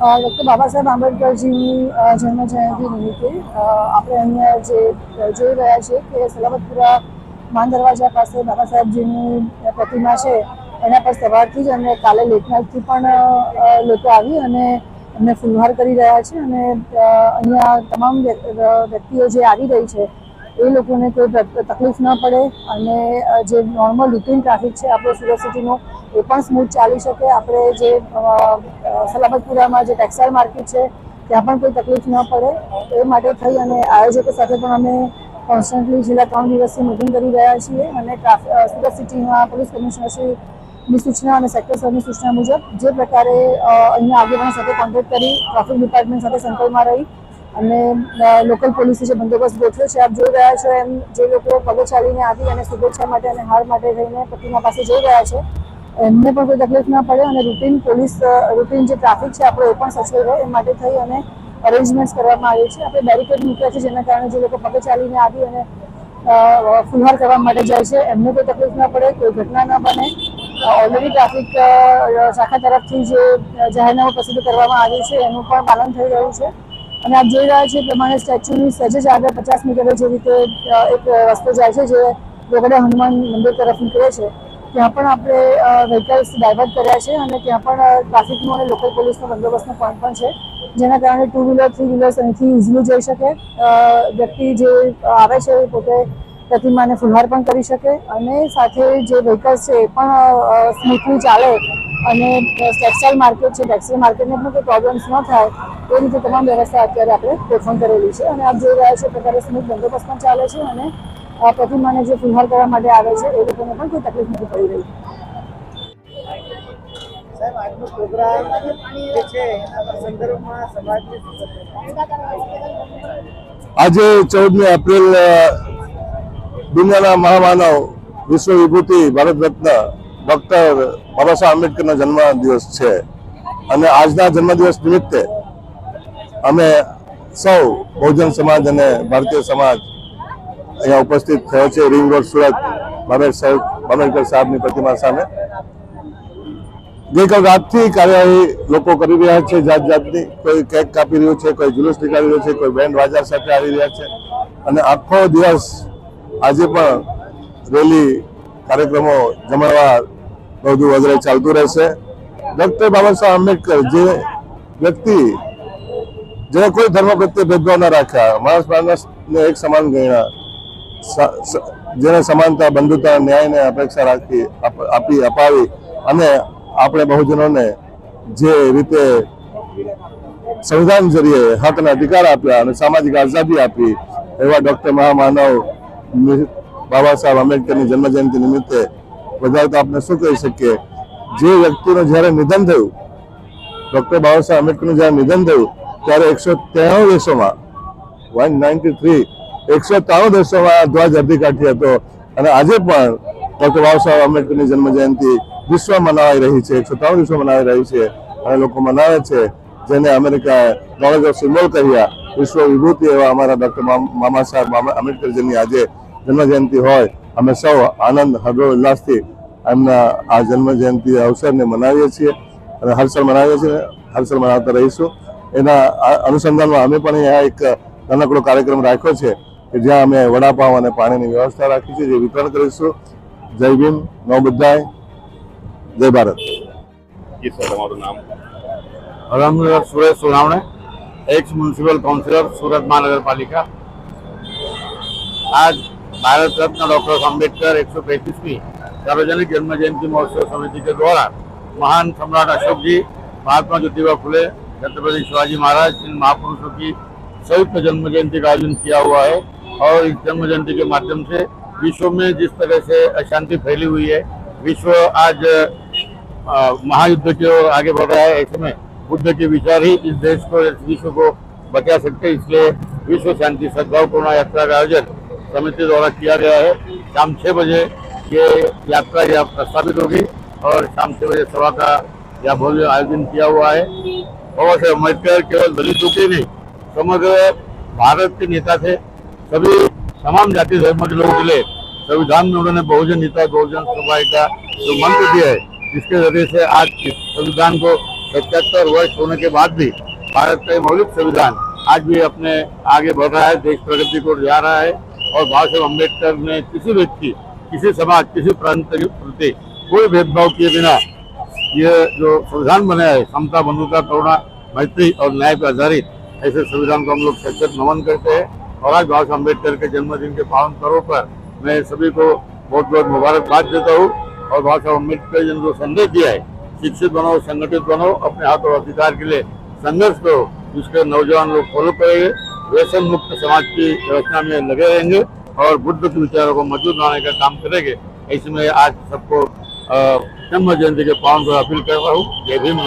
Doctor Baba Saheb આંબેડકરજીની જન્મ જયંતિ નિમિત્તે આપણે અહીંયા જે જોઈ રહ્યા છીએ કે સલાબતપુરા માન દરવાજા પાસે બાબા સાહેબજીની પ્રતિમા છે એના પર સવારથી જ અને કાલે લેટ નાઇટથી પણ લોકો આવી અને એમને ફૂલહાર કરી રહ્યા છે અને અહીંયા તમામ વ્યક્તિઓ જે આવી રહી છે એ લોકોને કોઈ તકલીફ ન પડે અને જે નોર્મલ રૂટીન ટ્રાફિક છે આપણો સુરત સિટીનો એ પણ સ્મૂથ ચાલી શકે. આપણે જે સલાબતપુરામાં જે ટેક્સટાઇલ માર્કેટ છે ત્યાં પણ કોઈ તકલીફ ન પડે એ માટે થઈ અને આયોજકો સાથે પણ અમે કોન્સ્ટન્ટલી છેલ્લા 3 દિવસથી મિટિંગ કરી રહ્યા છીએ અને સુરત સિટીમાં પોલીસ કમિશનરશ્રીની સૂચના અને સેક્ટર સરની સૂચના મુજબ જે પ્રકારે અહીંયા આગેવાનો સાથે કોન્ટેક્ટ કરી ટ્રાફિક ડિપાર્ટમેન્ટ સાથે સંકલનમાં રહી અને લોકલ પોલીસે જે બંદોબસ્ત ગોઠવ્યો છે આપ જોઈ રહ્યા છો એમ જે લોકો પગે ચાલીને આવી અને શુભેચ્છા માટે અને હાર માટે થઈને પ્રતિમા પાસે જઈ રહ્યા છે એમને પણ કોઈ તકલીફ ના પડે અને રૂટીન જે ટ્રાફિક છે આપણો એ પણ સચવાઈ રહે એ માટે થઈ અને અરેન્જમેન્ટ્સ કરવામાં આવી છે. આપણે બેરિકેડ મૂક્યા છે જેના કારણે જે લોકો પગે ચાલીને આવી અને ફુલહાર કરવા માટે જાય છે એમને કોઈ તકલીફ ના પડે, કોઈ ઘટના ન બને. ઓલરેડી ટ્રાફિક શાખા તરફથી જે જાહેરનામું પ્રસિદ્ધ કરવામાં આવ્યું છે એનું પણ પાલન થઈ રહ્યું છે અને આપ જોઈ રહ્યા છીએ પ્રમાણે સ્ટેચ્યુની સહેજ જ આગળ 50 મીટરે જે રીતે એક રસ્તો જાય છે જે રોકડા હનુમાન મંદિર તરફ નીકળે છે ત્યાં પણ આપણે વ્હીકલ્સ ડાયવર્ટ કર્યા છે અને ત્યાં પણ ટ્રાફિકનો અને લોકલ પોલીસનો બંદોબસ્તનો પોઈન્ટ પણ છે જેના કારણે 2 વ્હીલર 3 વ્હીલર્સ અહીંથી ઇઝીલી જઈ શકે. વ્યક્તિ જે આવે છે એ પોતે પ્રતિમાને ફુલહાર પણ કરી શકે અને સાથે જે વ્હીકલ્સ છે એ પણ સ્મૂથલી ચાલે અને ટેક્સટાઇલ માર્કેટ છે ટેક્સટાઇલ માર્કેટને પણ કોઈ પ્રોબ્લેમ્સ ન થાય એ રીતે તમામ વ્યવસ્થા અત્યારે આપણે ગોઠવણ કરેલી છે અને આપ જોઈ રહ્યા છો પ્રકારે સ્મૂથ બંદોબસ્ત પણ ચાલે છે અને પ્રતિમાને જે ફુલહાર કરવા માટે આવે છે એ લોકોને પણ કોઈ તકલીફ નથી પડી રહી. સાહેબ આજનો પ્રોગ્રામ જે છે એના સંદર્ભમાં સમાજની આજે 14 એપ્રિલ દુનિયાના મહામાનવ વિશ્વ વિભૂતિ ભારત રત્ન ડોક્ટર બાબા સાહેબ આંબેડકરનો જન્મદિવસ છે અને આજના જન્મદિવસ નિમિત્તે અમે સૌ બહુજન સમાજ અને ભારતીય સમાજ અહીંયા ઉપસ્થિત થયો છે રિંગ રોડ સુરત આંબેડકર સાહેબની પ્રતિમા સામે. ગઈકાલ રાતથી કાર્યવાહી લોકો કરી રહ્યા છે જાત જાતની. કોઈ કેક કાપી રહ્યું છે, કોઈ જુલુસ નીકાળી રહ્યું છે, કોઈ બેન્ડ વાજા સાથે આવી રહ્યા છે અને આખો દિવસ આજે પણ રેલી કાર્યક્રમો જમણવાર બધું વગેરે ચાલતું રહેશે. ડોક્ટર બાબા સાહેબ આંબેડકર જે વ્યક્તિ જેને કોઈ ધર્મ પ્રત્યે ભેદભાવ ન રાખ્યા, માણસને એક સમાન ગણ્યા, જેને સમાનતા બંધુતા ન્યાયને અપેક્ષા રાખી અપાવી અને આપણે બહુજનોને જે રીતે સંવિધાન જરીએ હક અને અધિકાર આપ્યા અને સામાજિક આઝાદી આપી એવા ડોક્ટર મહામાનવ બાબા સાહેબ આંબેડકરની જન્મજયંતિ નિમિત્તે વધારે તો આપણે શું કહી શકીએ. જે વ્યક્તિનું જ્યારે નિધન થયું, ડોક્ટર બાબા સાહેબ આંબેડકરનું જ્યારે નિધન થયું ત્યારે 193 દેશોમાં 193 દેશોમાં ધ્વજ અડધી કાઠી હતો અને આજે પણ ડોક્ટર બાબા સાહેબ આંબેડકરની જન્મજયંતિ વિશ્વ મનાવાઈ રહી છે. 193 વિશ્વ મનાવી રહી છે અને લોકો મનાવે છે જેને અમેરિકાએ નોલેજ ઓફ સિમ્બોલ કહ્યા વિશ્વ વિભૂતિ એવા અમારા ડોક્ટર બાબા સાહેબ આંબેડકરજીની આજે જન્મજયંતિ હોય અમે સૌ આનંદ હર્ષોલ્લાસથી એમના આ જન્મજયંતિ અવસરને મનાવીએ છીએ અને હરસળ મનાવીએ છીએ, હરસળ મનાવતા રહીશું. એના અનુસંધાનમાં અમે પણ અહીંયા એક નાનકડો કાર્યક્રમ રાખ્યો છે કે જ્યાં અમે વડાપાવ અને પાણીની વ્યવસ્થા રાખી છે જે વિતરણ કરીશું. જય ભીમ, નવ બુદ્ધાય, જય ભારત. अलहमदुलिल्लाह Suresh Sonawane, ex municipal councillor Surat महानगर पालिका। आज भारत रत्न डॉक्टर अम्बेडकर 135वीं सार्वजनिक जन्म जयंती महोत्सव समिति के द्वारा महान सम्राट अशोक जी, महात्मा ज्योतिबा फुले, छत्रपति शिवाजी महाराज, इन महापुरुषों की संयुक्त जन्म जयंती का आयोजन किया हुआ है और इस जन्म जयंती के माध्यम से विश्व में जिस तरह से अशांति फैली हुई है, विश्व आज महायुद्ध की ओर आगे बढ़ रहा है, ऐसे में बुद्ध के विचार ही इस देश को, इस विश्व को बचा सकते, इसलिए विश्व शांति सद्भावपूर्ण यात्रा का आयोजन समिति द्वारा किया गया है। शाम 6 बजे ये यात्रा यहाँ प्रस्तावित होगी और शाम 6 बजे सभा का यह भव्य आयोजन किया हुआ है। बाबा साहेब अम्बेडकर केवल दलितों के नहीं, समग्र भारत के नेता थे। सभी तमाम जाति धर्म के लोगों के लिए संविधान में उन्होंने बहुजन हिताय बहुजन सुखाय का जो मंत्र दिया है, जिसके जरिए से आज इस संविधान को 77 वर्ष होने के बाद भी भारत का ये मौलिक संविधान आज भी अपने आगे बढ़ रहा है, देश प्रगति को जा रहा है। और बाबा साहेब अम्बेडकर ने किसी व्यक्ति, किसी समाज, किसी प्रांत के प्रति कोई भेदभाव किए बिना ये जो संविधान बनाया है, समता, बंधुता, करुणा, मैत्री और न्याय पर आधारित, ऐसे संविधान को हम लोग सचेत नमन करते हैं। और आज बाबा साहेब अम्बेडकर के जन्मदिन के पावन पर्व पर मैं सभी को बहुत बहुत मुबारकबाद देता हूँ। और बाबा साहेब अम्बेडकर ने जो संदेश दिया है, शिक्षित बनो, संगठित बनो, अपने हक और अधिकार के लिए संघर्ष करो, जिसके नौजवान लोग फॉलो करेंगे, व्यसन मुक्त समाज की रचना में लगे रहेंगे और बुद्ध के विचारों को मजबूत बनाने का काम करेंगे। ऐसे में आज सबको जन्म जयंती के पावन पर अपील कर रहा हूँ। जय भीम।